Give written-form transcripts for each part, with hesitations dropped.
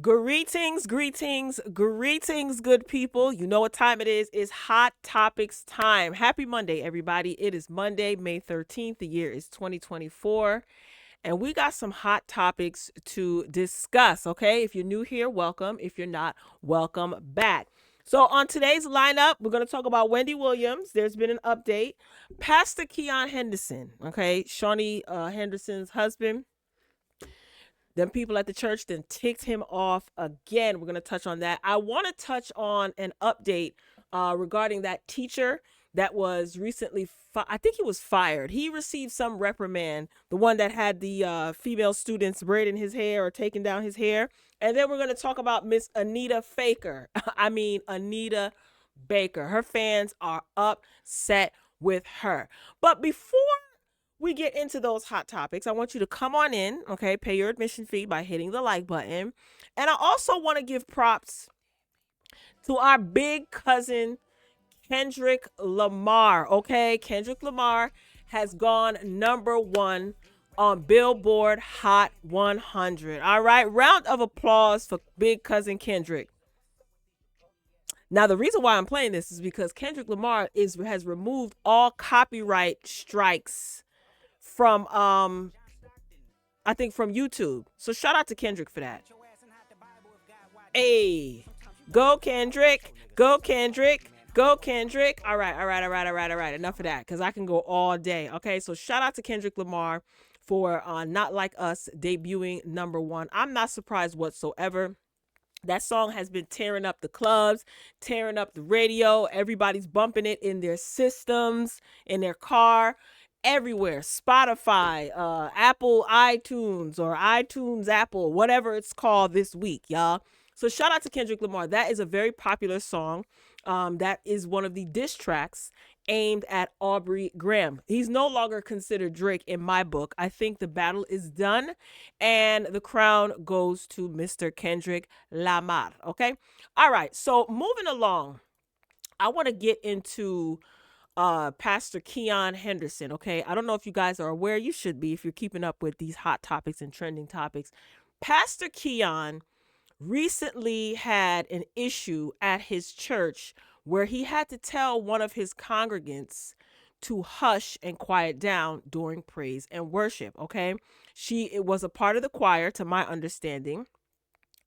Greetings, greetings, greetings, good people. You know what time it is. It's Hot Topics time. Happy Monday, everybody. It is Monday, May 13th. The year is 2024. And we got some hot topics to discuss, okay? If you're new here, welcome. If you're not, welcome back. So on today's lineup, we're going to talk about Wendy Williams. There's been an update. Pastor Keon Henderson, okay? Shawnee Henderson's husband. Then people at the church then ticked him off again. We're going to touch on that. I want to touch on an update regarding that teacher that was recently, I think he was fired. He received some reprimand, the one that had the female students braiding his hair or taking down his hair. And then we're going to talk about Miss Anita Baker. Anita Baker. Her fans are upset with her. But before we get into those hot topics, I want you to come on in, okay? Pay your admission fee by hitting the like button. And I also want to give props to our big cousin, Kendrick Lamar, okay? Kendrick Lamar has gone #1 on Billboard Hot 100. All right, round of applause for big cousin Kendrick. Now, the reason why I'm playing this is because Kendrick Lamar has removed all copyright strikes from I think from YouTube. So shout out to Kendrick for that. Hey, go Kendrick, go Kendrick, go Kendrick. All right. Enough of that because I can go all day. Okay, so shout out to Kendrick Lamar for Not Like Us debuting #1. I'm not surprised whatsoever. That song has been tearing up the clubs, tearing up the radio. Everybody's bumping it in their systems, in their car, everywhere. Spotify, Apple iTunes, or iTunes Apple, whatever it's called this week, y'all. So shout out to Kendrick Lamar. That is a very popular song. That is one of the diss tracks aimed at Aubrey Graham. He's no longer considered Drake in my book. I think the battle is done and the crown goes to Mr. Kendrick Lamar. Okay. All right. So moving along, I want to get into Pastor Keon Henderson. Okay. I don't know if you guys are aware. You should be if you're keeping up with these hot topics and trending topics. Pastor Keon recently had an issue at his church where he had to tell one of his congregants to hush and quiet down during praise and worship. Okay. It was a part of the choir, to my understanding,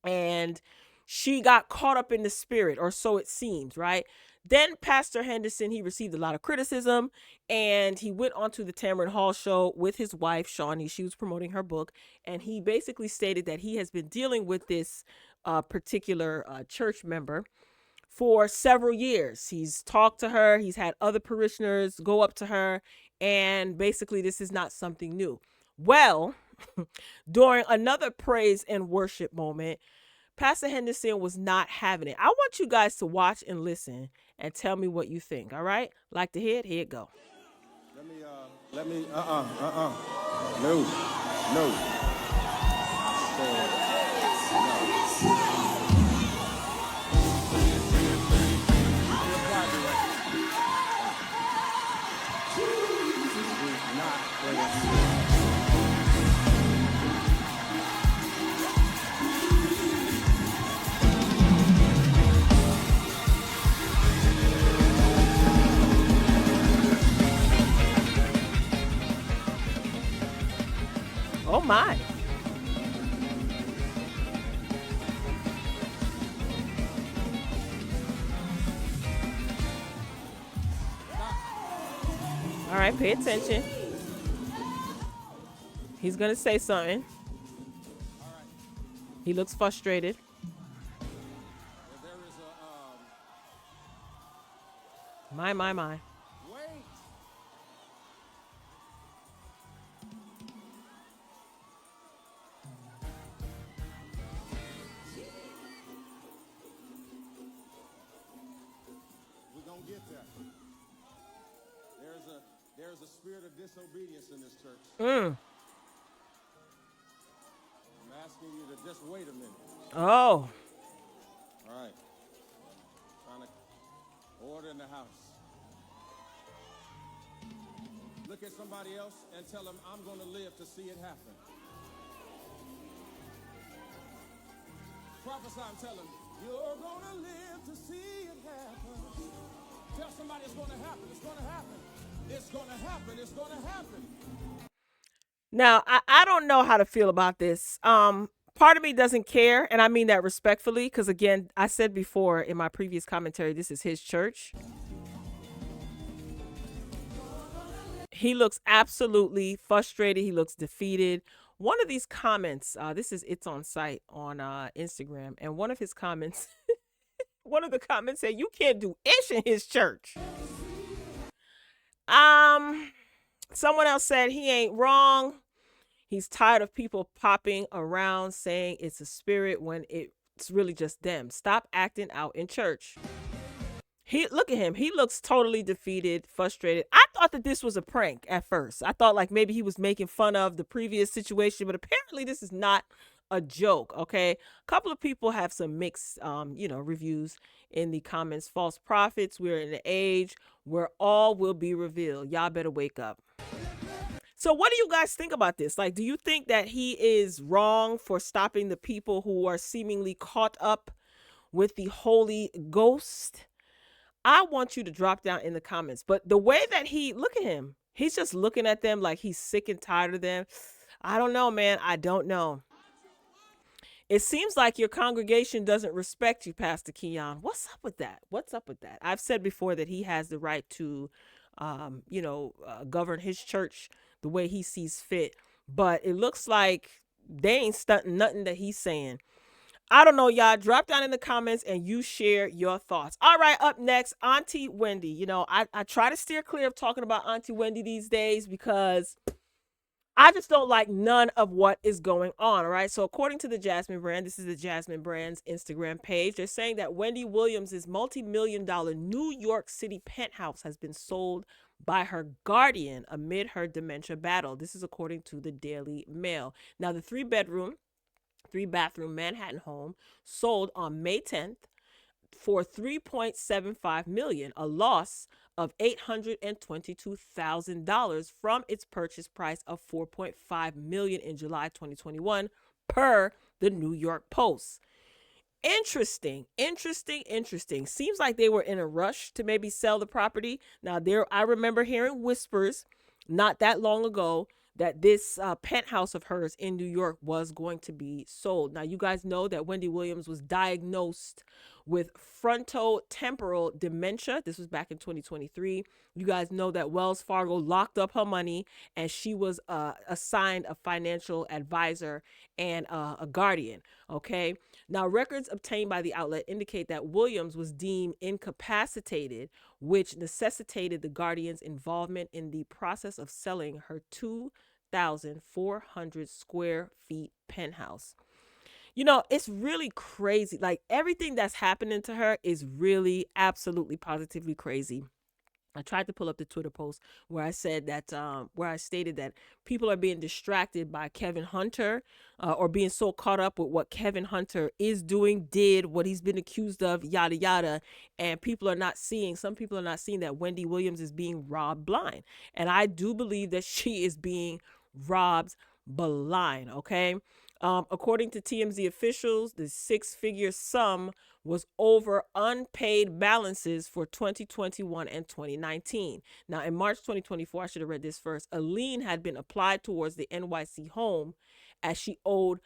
and she got caught up in the spirit, or so it seems, right? Then Pastor Henderson, he received a lot of criticism, and he went onto the Tamron Hall show with his wife, Shawnee. She was promoting her book, and he basically stated that he has been dealing with this particular church member for several years. He's talked to her, he's had other parishioners go up to her, and basically this is not something new. Well, during another praise and worship moment, Pastor Henderson was not having it. I want you guys to watch and listen and tell me what you think, all right? Like to hear it? Here it go. No. Oh my. All right, pay attention. He's going to say something. He looks frustrated. My. Wait. We're going to get there. There's a spirit of disobedience in this church. I'm asking you to just wait a minute. Oh. All right. Trying to order in the house. Look at somebody else and tell them, I'm going to live to see it happen. Prophesy and tell them, you're gonna live to see it happen. Tell somebody it's gonna happen. It's gonna happen. It's gonna happen. It's gonna happen. Now, I don't know how to feel about this. Part of me doesn't care, and I mean that respectfully, because again, I said before in my previous commentary, this is his church. He looks absolutely frustrated. He looks defeated. One of these comments, it's on site on Instagram, and one of his comments, one of the comments said, "You can't do ish in his church." Someone else said he ain't wrong. He's tired of people popping around saying it's a spirit when it's really just them. Stop acting out in church. Look at him. He looks totally defeated, frustrated. I thought that this was a prank at first. I thought like maybe he was making fun of the previous situation, but apparently this is not a joke. Okay. A couple of people have some mixed, reviews in the comments. False prophets. We're in an age where all will be revealed. Y'all better wake up. So what do you guys think about this? Like, do you think that he is wrong for stopping the people who are seemingly caught up with the Holy Ghost? I want you to drop down in the comments. But the way that look at him, he's just looking at them like he's sick and tired of them. I don't know, man. I don't know. It seems like your congregation doesn't respect you, Pastor Keon. What's up with that? What's up with that? I've said before that he has the right to, govern his church the way he sees fit. But it looks like they ain't stunting nothing that he's saying. I don't know, y'all. Drop down in the comments and you share your thoughts. All right, up next, Auntie Wendy. I try to steer clear of talking about Auntie Wendy these days because I just don't like none of what is going on. All right. So according to the Jasmine brand, this is the Jasmine brand's Instagram page. They're saying that Wendy Williams' multi-million-dollar New York City penthouse has been sold by her guardian amid her dementia battle. This is according to the Daily Mail. Now, the 3-bedroom, 3-bathroom Manhattan home sold on May 10th for $3.75 million, a loss of $822,000 from its purchase price of $4.5 million in July 2021, per the New York Post. Interesting. Seems like they were in a rush to maybe sell the property. Now, I remember hearing whispers not that long ago that this penthouse of hers in New York was going to be sold. Now, you guys know that Wendy Williams was diagnosed with frontotemporal dementia. This was back in 2023. You guys know that Wells Fargo locked up her money and she was assigned a financial advisor and a guardian. Okay. Now, records obtained by the outlet indicate that Williams was deemed incapacitated, which necessitated the guardian's involvement in the process of selling her 2,400 square feet penthouse. It's really crazy. Like, everything that's happening to her is really absolutely positively crazy. I tried to pull up the Twitter post where I said that, where I stated that people are being distracted by Kevin Hunter, or being so caught up with what Kevin Hunter is doing, what he's been accused of, yada, yada. And some people are not seeing that Wendy Williams is being robbed blind. And I do believe that she is being robbed blind. Okay. According to TMZ officials, the 6-figure sum was over unpaid balances for 2021 and 2019. Now, in March 2024, I should have read this first, a lien had been applied towards the NYC home as she owed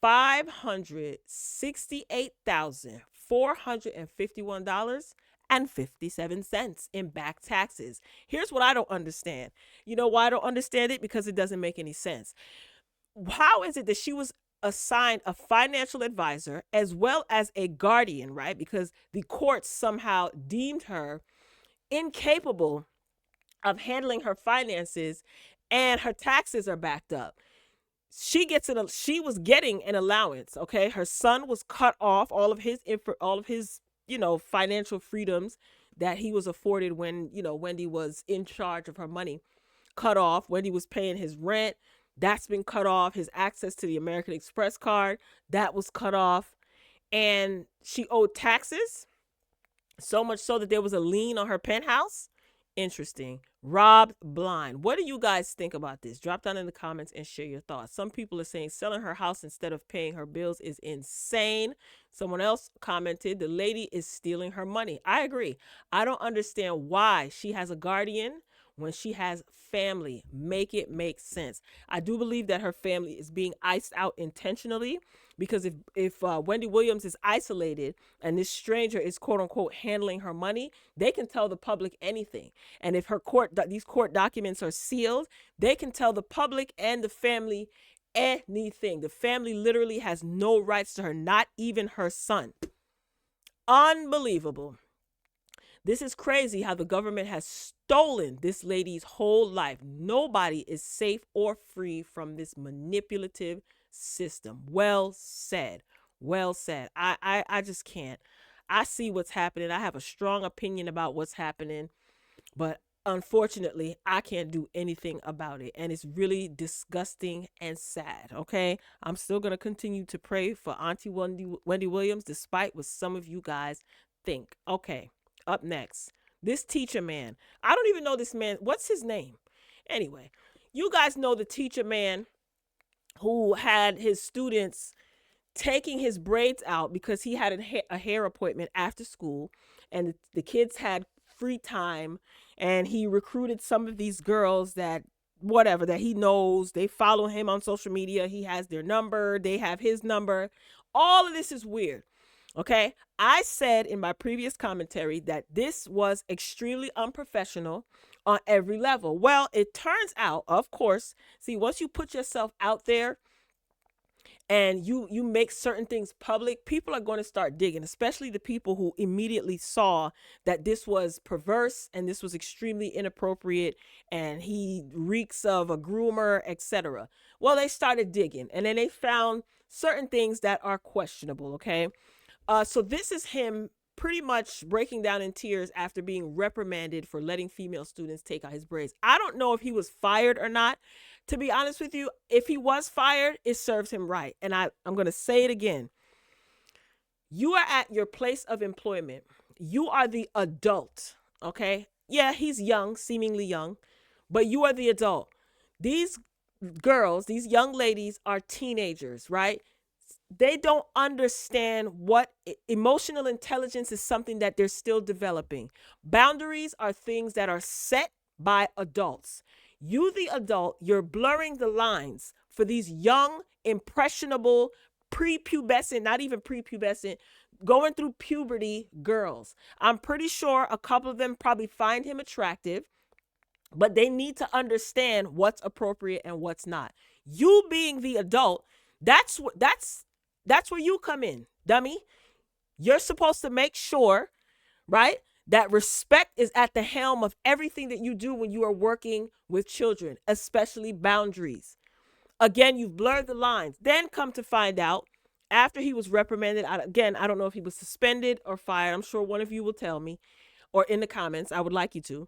$568,451.57 in back taxes. Here's what I don't understand. You know why I don't understand it? Because it doesn't make any sense. How is it that she was assigned a financial advisor as well as a guardian, right? Because the courts somehow deemed her incapable of handling her finances and her taxes are backed up. She was getting an allowance. Okay. Her son was cut off all of his, financial freedoms that he was afforded when, Wendy was in charge of her money, cut off. Wendy was paying his rent. That's been cut off. His access to the American Express card, that was cut off. And she owed taxes, so much so that there was a lien on her penthouse Interesting. Robbed blind. What do you guys think about this? Drop down in the comments and share your thoughts. Some people are saying selling her house instead of paying her bills is insane. Someone else commented the lady is stealing her money. I agree. I don't understand why she has a guardian when she has family. Make it make sense. I do believe that her family is being iced out intentionally, because if Wendy Williams is isolated and this stranger is quote unquote handling her money, they can tell the public anything. And if these court documents are sealed, they can tell the public and the family anything. The family literally has no rights to her, not even her son. Unbelievable. This is crazy how the government has stolen this lady's whole life. Nobody is safe or free from this manipulative system. Well said. Well said. I just can't. I see what's happening. I have a strong opinion about what's happening, but unfortunately, I can't do anything about it. And it's really disgusting and sad. Okay. I'm still going to continue to pray for Auntie Wendy Williams, despite what some of you guys think. Okay. Up next, this teacher man. I don't even know this man. What's his name? Anyway, you guys know the teacher man who had his students taking his braids out because he had a hair appointment after school, and the kids had free time, and he recruited some of these girls that he knows. They follow him on social media. He has their number. They have his number. All of this is weird. Okay, I said in my previous commentary that this was extremely unprofessional on every level. Well, it turns out, of course, see, once you put yourself out there and you make certain things public, people are going to start digging, especially the people who immediately saw that this was perverse and this was extremely inappropriate and he reeks of a groomer, etc. Well, they started digging, and then they found certain things that are questionable. Okay. So this is him pretty much breaking down in tears after being reprimanded for letting female students take out his braids. I don't know if he was fired or not. To be honest with you, if he was fired, it serves him right. And I'm going to say it again. You are at your place of employment. You are the adult, okay? Yeah, he's young, seemingly young, but you are the adult. These girls, these young ladies are teenagers, right? They don't understand what emotional intelligence is, something that they're still developing. Boundaries are things that are set by adults. You, the adult, you're blurring the lines for these young, impressionable, prepubescent, not even prepubescent, going through puberty girls. I'm pretty sure a couple of them probably find him attractive, but they need to understand what's appropriate and what's not. You being the adult, that's where you come in, dummy. You're supposed to make sure, right, that respect is at the helm of everything that you do when you are working with children, especially boundaries. Again, you've blurred the lines. Then come to find out, after he was reprimanded, again, I don't know if he was suspended or fired. I'm sure one of you will tell me, or in the comments. I would like you to.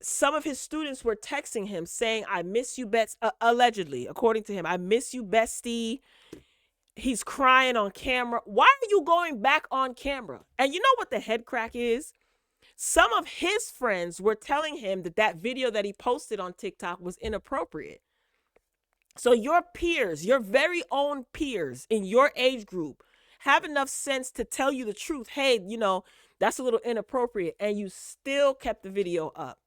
Some of his students were texting him saying, I miss you, allegedly, according to him, I miss you, bestie. He's crying on camera. Why are you going back on camera? And you know what the head crack is? Some of his friends were telling him that video that he posted on TikTok was inappropriate. So your peers, your very own peers in your age group, have enough sense to tell you the truth. Hey, that's a little inappropriate. And you still kept the video up.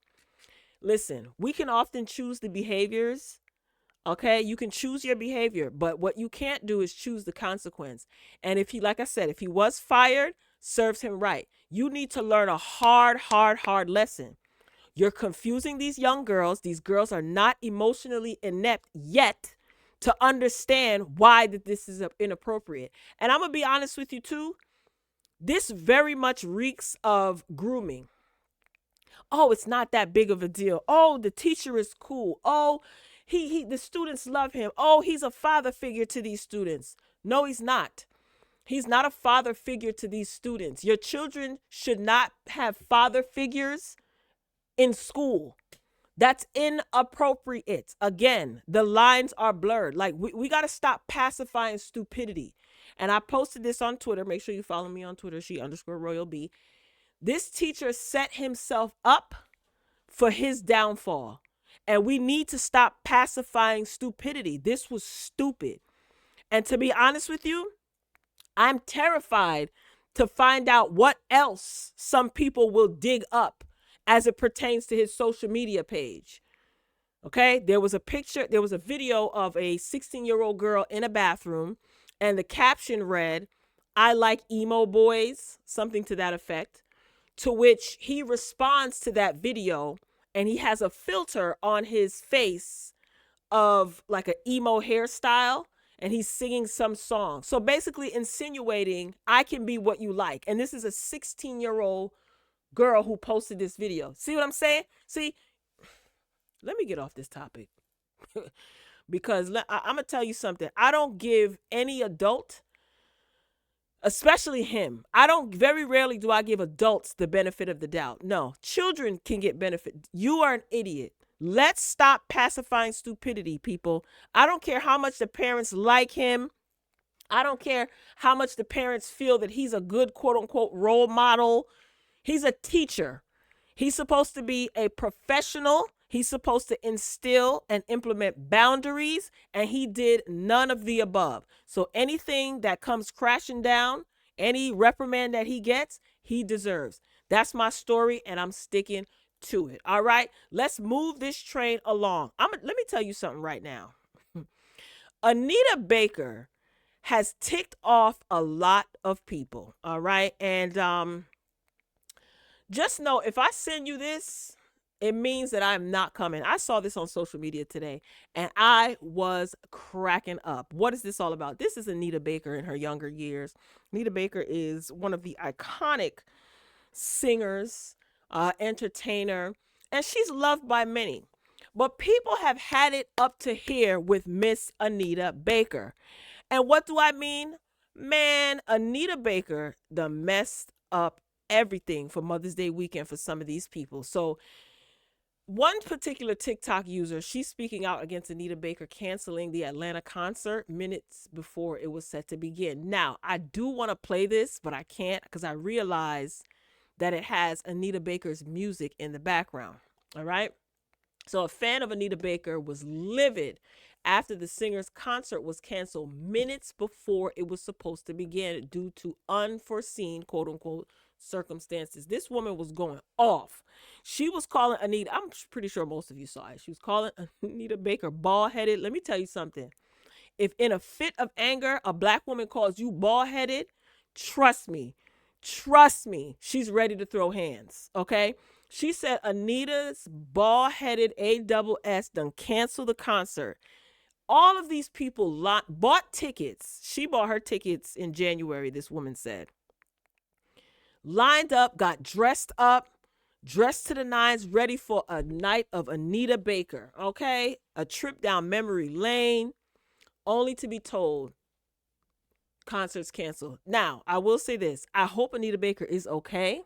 Listen, we can often choose the behaviors. Okay, you can choose your behavior, but what you can't do is choose the consequence. And if he was fired, serves him right. You need to learn a hard lesson. You're confusing these young girls. These girls are not emotionally inept yet to understand why this is inappropriate. And I'm going to be honest with you too. This very much reeks of grooming. Oh, it's not that big of a deal. Oh, the teacher is cool. Oh, the students love him. Oh, he's a father figure to these students. No, he's not. He's not a father figure to these students. Your children should not have father figures in school. That's inappropriate. Again, the lines are blurred. Like, we got to stop pacifying stupidity. And I posted this on Twitter. Make sure you follow me on Twitter, she_RoyalB. This teacher set himself up for his downfall. And we need to stop pacifying stupidity. This was stupid. And to be honest with you, I'm terrified to find out what else some people will dig up as it pertains to his social media page. Okay, there was a video of a 16-year-old girl in a bathroom, and the caption read, "I like emo boys," something to that effect, to which he responds to that video, and he has a filter on his face of like an emo hairstyle, and he's singing some song. So basically insinuating, I can be what you like. And this is a 16-year-old girl who posted this video. See what I'm saying? See, let me get off this topic because I'm going to tell you something. I don't give any adult, especially him. Very rarely do I give adults the benefit of the doubt. No, children can get benefit. You are an idiot. Let's stop pacifying stupidity, people. I don't care how much the parents like him. I don't care how much the parents feel that he's a good quote unquote role model. He's a teacher. He's supposed to be a professional. He's supposed to instill and implement boundaries, and he did none of the above. So anything that comes crashing down, any reprimand that he gets, he deserves. That's my story, and I'm sticking to it. All right, let's move this train along. Let me tell you something right now. Anita Baker has ticked off a lot of people. All right, and just know if I send you this, it means that I'm not coming. I saw this on social media today, and I was cracking up. What is this all about? This is Anita Baker in her younger years. Anita Baker is one of the iconic singers, entertainer, and she's loved by many. But people have had it up to here with Miss Anita Baker. And what do I mean? Man, Anita Baker done messed up everything for Mother's Day weekend for some of these people. So one particular TikTok user, she's speaking out against Anita Baker canceling the Atlanta concert minutes before it was set to begin. Now, I do want to play this, but I can't because I realize that it has Anita Baker's music in the background. All right. So a fan of Anita Baker was livid after the singer's concert was canceled minutes before it was supposed to begin due to unforeseen, quote unquote, circumstances. This woman was going off. She was calling Anita, I'm pretty sure most of you saw it. She was calling Anita Baker bald-headed. Let me tell you something. If in a fit of anger, a black woman calls you bald-headed, trust me, she's ready to throw hands, okay? She said Anita's bald-headed ASS done canceled the concert. All of these people bought tickets. She bought her tickets in January, this woman said. Lined up, got dressed to the nines, ready for a night of Anita Baker, okay? A trip down memory lane, only to be told concerts canceled. Now, I will say this. I hope Anita Baker is okay.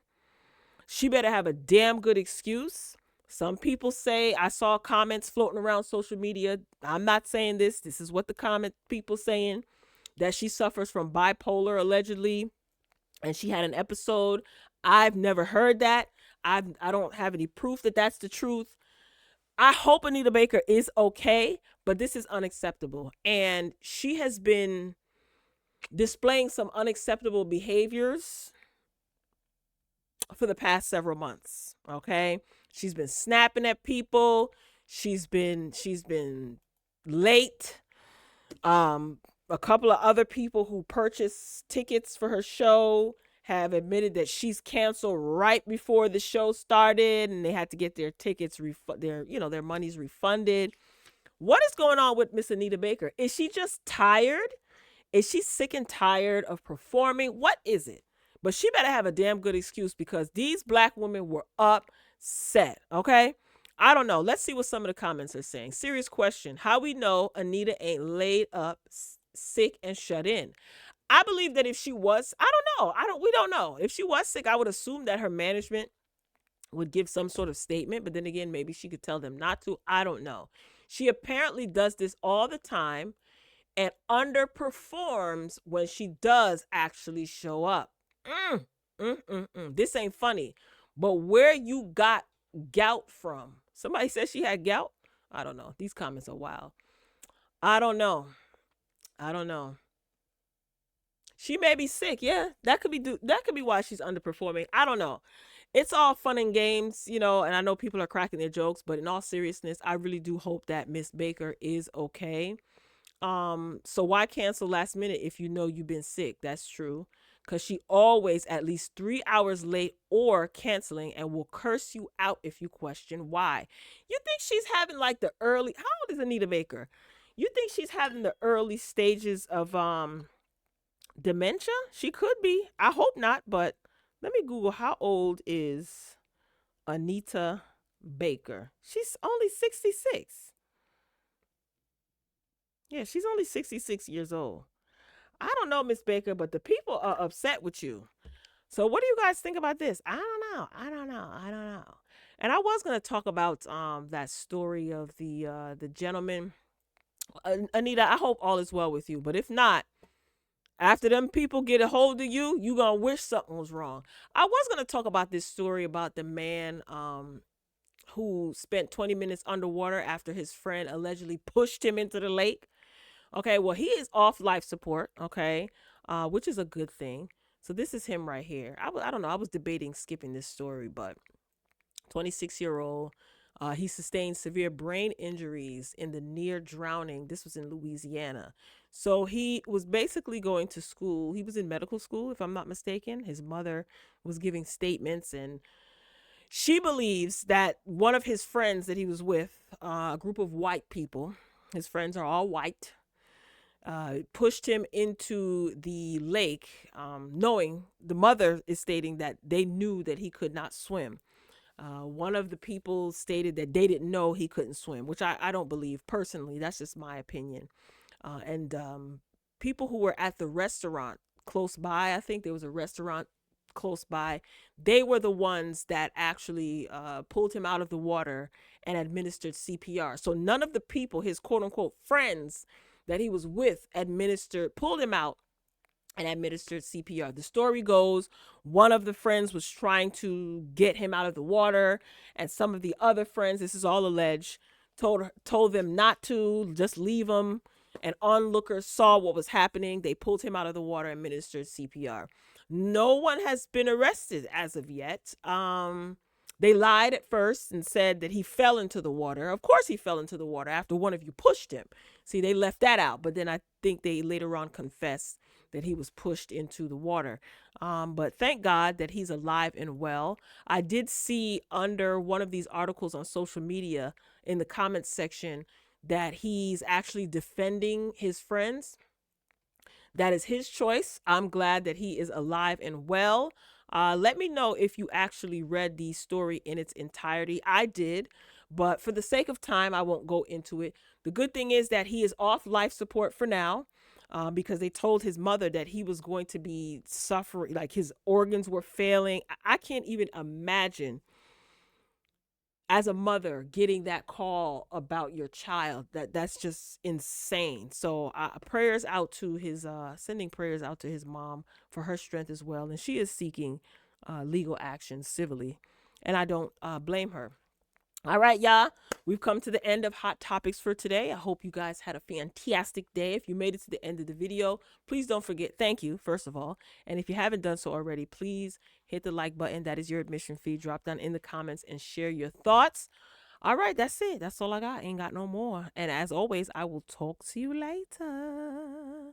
She better have a damn good excuse. Some people say, I saw comments floating around social media. I'm not saying this. This is what the comment people saying, that she suffers from bipolar allegedly, and she had an episode. I've never heard that. I don't have any proof that that's the truth. I hope Anita Baker is okay, but this is unacceptable. And she has been displaying some unacceptable behaviors for the past several months. Okay. She's been snapping at people. She's been late. A couple of other people who purchased tickets for her show have admitted that she's canceled right before the show started, and they had to get their tickets their money's refunded. What is going on with Miss Anita Baker? Is she just tired? Is she sick and tired of performing? What is it? But she better have a damn good excuse, because these black women were upset. Okay. I don't know. Let's see what some of the comments are saying. Serious question. How we know Anita ain't laid up, sick, and shut in? I believe that if she was, we don't know. If she was sick, I would assume that her management would give some sort of statement, but then again, maybe she could tell them not to. I don't know. She apparently does this all the time and underperforms when she does actually show up. This ain't funny. But where you got gout from? Somebody said she had gout. I don't know. These comments are wild. I don't know. I don't know. She may be sick. Yeah, that could be why she's underperforming. I don't know. It's all fun and games, and I know people are cracking their jokes, but in all seriousness, I really do hope that Miss Baker is okay. So why cancel last minute if you know you've been sick? That's true. Cause she always at least 3 hours late or canceling and will curse you out if you question why. You think she's having like the early how old is Anita Baker? You think she's having the early stages of dementia? She could be. I hope not, but let me Google how old is Anita Baker. She's only 66. Yeah, she's only 66 years old. I don't know, Miss Baker, but the people are upset with you. So what do you guys think about this? I don't know. I don't know. I don't know. And I was gonna talk about that story of the gentleman. Anita, I hope all is well with you. But if not, after them people get a hold of you, you gonna wish something was wrong. I was gonna talk about this story about the man who spent 20 minutes underwater after his friend allegedly pushed him into the lake. Okay, well, he is off life support, okay, which is a good thing. So this is him right here. I don't know. I was debating skipping this story, but 26-year-old, he sustained severe brain injuries in the near drowning. This was in Louisiana. So he was basically going to school. He was in medical school, if I'm not mistaken. His mother was giving statements, and she believes that one of his friends that he was with, a group of white people, his friends are all white, pushed him into the lake, knowing the mother is stating that they knew that he could not swim. One of the people stated that they didn't know he couldn't swim, which I don't believe personally. That's just my opinion. And people who were at the restaurant close by, I think there was a restaurant close by, they were the ones that actually pulled him out of the water and administered CPR. So none of the people, his quote unquote friends that he was with, pulled him out and administered CPR. The story goes, one of the friends was trying to get him out of the water, and some of the other friends, this is all alleged, told them not to, just leave him. And onlookers saw what was happening. They pulled him out of the water and administered CPR. No one has been arrested as of yet. They lied at first and said that he fell into the water. Of course he fell into the water after one of you pushed him. See, they left that out, but then I think they later on confessed that he was pushed into the water. But thank God that he's alive and well. I did see under one of these articles on social media in the comments section that he's actually defending his friends. That is his choice. I'm glad that he is alive and well. Let me know if you actually read the story in its entirety. I did, but for the sake of time, I won't go into it. The good thing is that he is off life support for now, because they told his mother that he was going to be suffering, like his organs were failing. I can't even imagine as a mother getting that call about your child. That's just insane. So prayers out to his sending prayers out to his mom for her strength as well, and she is seeking legal action civilly, and I don't blame her. All right, y'all, we've come to the end of Hot Topics for today. I hope you guys had a fantastic day. If you made it to the end of the video, please don't forget, thank you, first of all. And if you haven't done so already, please hit the like button. That is your admission fee. Drop down in the comments and share your thoughts. All right, that's it. That's all I got. Ain't got no more. And as always, I will talk to you later.